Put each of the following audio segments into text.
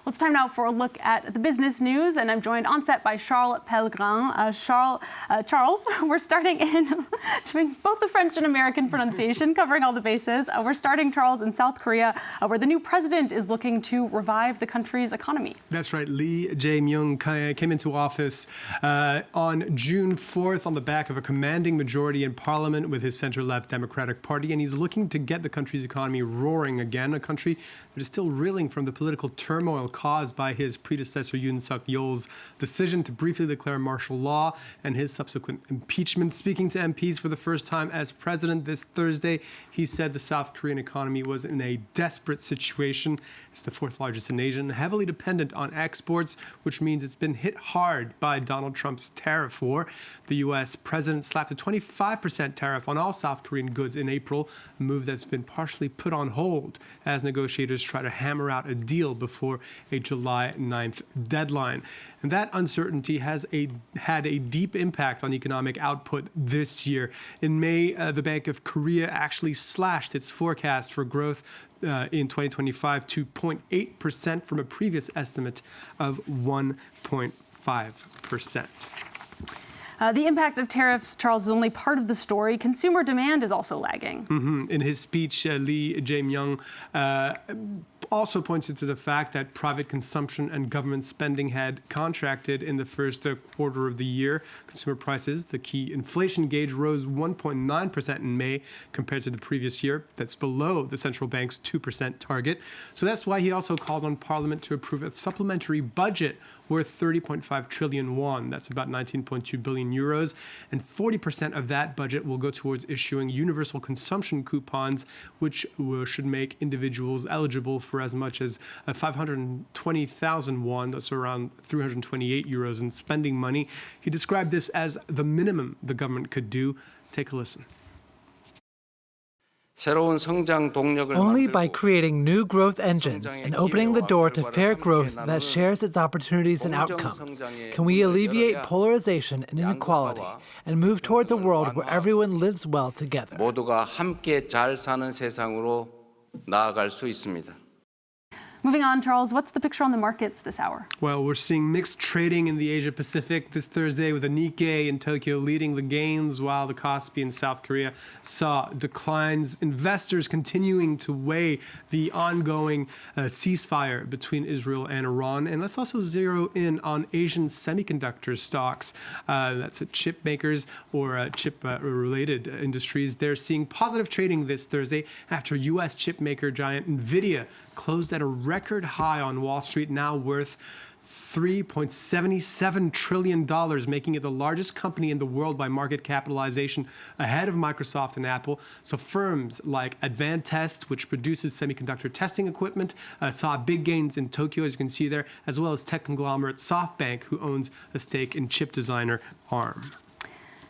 Well, it's time now for a look at the business news, and I'm joined on set by Charles Pellegrin. Charles, we're starting in doing both the French and American pronunciation, covering all the bases. We're starting, Charles, in South Korea, where the new president is looking to revive the country's economy. That's right. Lee Jae-myung came into office on June 4th on the back of a commanding majority in parliament with his center-left Democratic Party, and he's looking to get the country's economy roaring again, a country that is still reeling from the political turmoil caused by his predecessor Yoon Suk-yeol's decision to briefly declare martial law and his subsequent impeachment. Speaking to MPs for the first time as president this Thursday, he said the South Korean economy was in a desperate situation. It's the fourth largest in Asia and heavily dependent on exports, which means it's been hit hard by Donald Trump's tariff war. The U.S. president slapped a 25% tariff on all South Korean goods in April, a move that's been partially put on hold as negotiators try to hammer out a deal before a July 9th deadline. And that uncertainty has had a deep impact on economic output this year. In May, the Bank of Korea actually slashed its forecast for growth in 2025 to 0.8% from a previous estimate of 1.5%. The impact of tariffs, Charles, is only part of the story. Consumer demand is also lagging. In his speech, Lee Jae-myung also pointed to the fact that private consumption and government spending had contracted in the first quarter of the year. Consumer prices, the key inflation gauge, rose 1.9% in May compared to the previous year. That's below the central bank's 2% target. So that's why he also called on Parliament to approve a supplementary budget worth 30.5 trillion won. That's about 19.2 billion euros. And 40% of that budget will go towards issuing universal consumption coupons, which should make individuals eligible for as much as 520,000 won, that's around 328 euros in spending money. He described this as the minimum the government could do. Take a listen. Only by creating new growth engines and opening the door to fair growth that shares its opportunities and outcomes can we alleviate polarization and inequality and move towards a world where everyone lives well together. Moving on, Charles, what's the picture on the markets this hour? Well, we're seeing mixed trading in the Asia-Pacific this Thursday, with the Nikkei in Tokyo leading the gains, while the Kospi in South Korea saw declines. Investors continuing to weigh the ongoing ceasefire between Israel and Iran. And let's also zero in on Asian semiconductor stocks. That's chip makers or chip-related industries. They're seeing positive trading this Thursday after U.S. chip maker giant NVIDIA closed at a record high on Wall Street, now worth $3.77 trillion, making it the largest company in the world by market capitalization, ahead of Microsoft and Apple. So firms like Advantest, which produces semiconductor testing equipment, saw big gains in Tokyo, as you can see there, as well as tech conglomerate SoftBank, who owns a stake in chip designer ARM.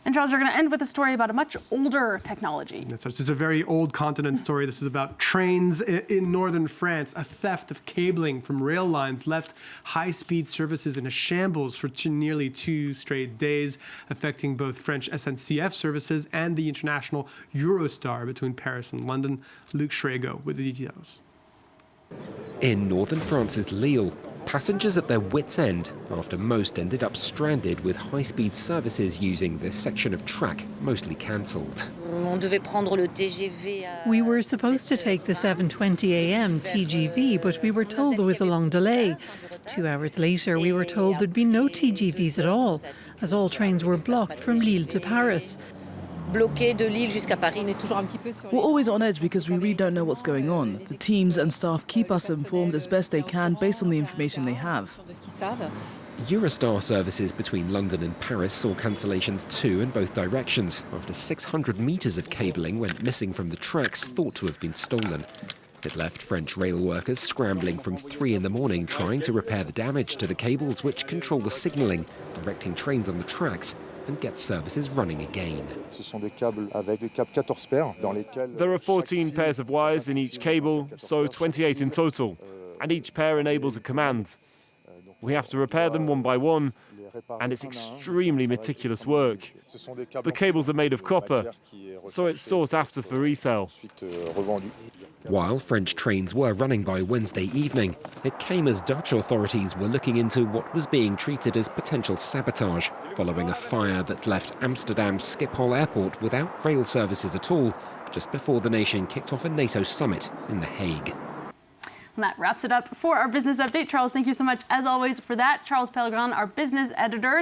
And Charles, you're going to end with a story about a much older technology. That's right. This is a very old continent story. This is about trains in northern France. A theft of cabling from rail lines left high-speed services in a shambles for nearly 2 straight days, affecting both French SNCF services and the international Eurostar between Paris and London. Luc Schrago with the details. In northern France's Lille, passengers at their wits' end after most ended up stranded with high-speed services using this section of track mostly cancelled. We were supposed to take the 7:20 a.m. TGV, but we were told there was a long delay. 2 hours later, we were told there'd be no TGVs at all, as all trains were blocked from Lille to Paris. We're always on edge because we really don't know what's going on. The teams and staff keep us informed as best they can based on the information they have. Eurostar services between London and Paris saw cancellations too in both directions after 600 metres of cabling went missing from the tracks thought to have been stolen. It left French rail workers scrambling from 3 in the morning trying to repair the damage to the cables which control the signalling, directing trains on the tracks and get services running again. There are 14 pairs of wires in each cable, so 28 in total, and each pair enables a command. We have to repair them one by one, and it's extremely meticulous work. The cables are made of copper, so it's sought after for resale. While French trains were running by Wednesday evening, it came as Dutch authorities were looking into what was being treated as potential sabotage following a fire that left Amsterdam's Schiphol airport without rail services at all, just before the nation kicked off a NATO summit in The Hague. And that wraps it up for our business update. Charles, thank you so much, as always, for that. Charles Pellegrin, our business editor.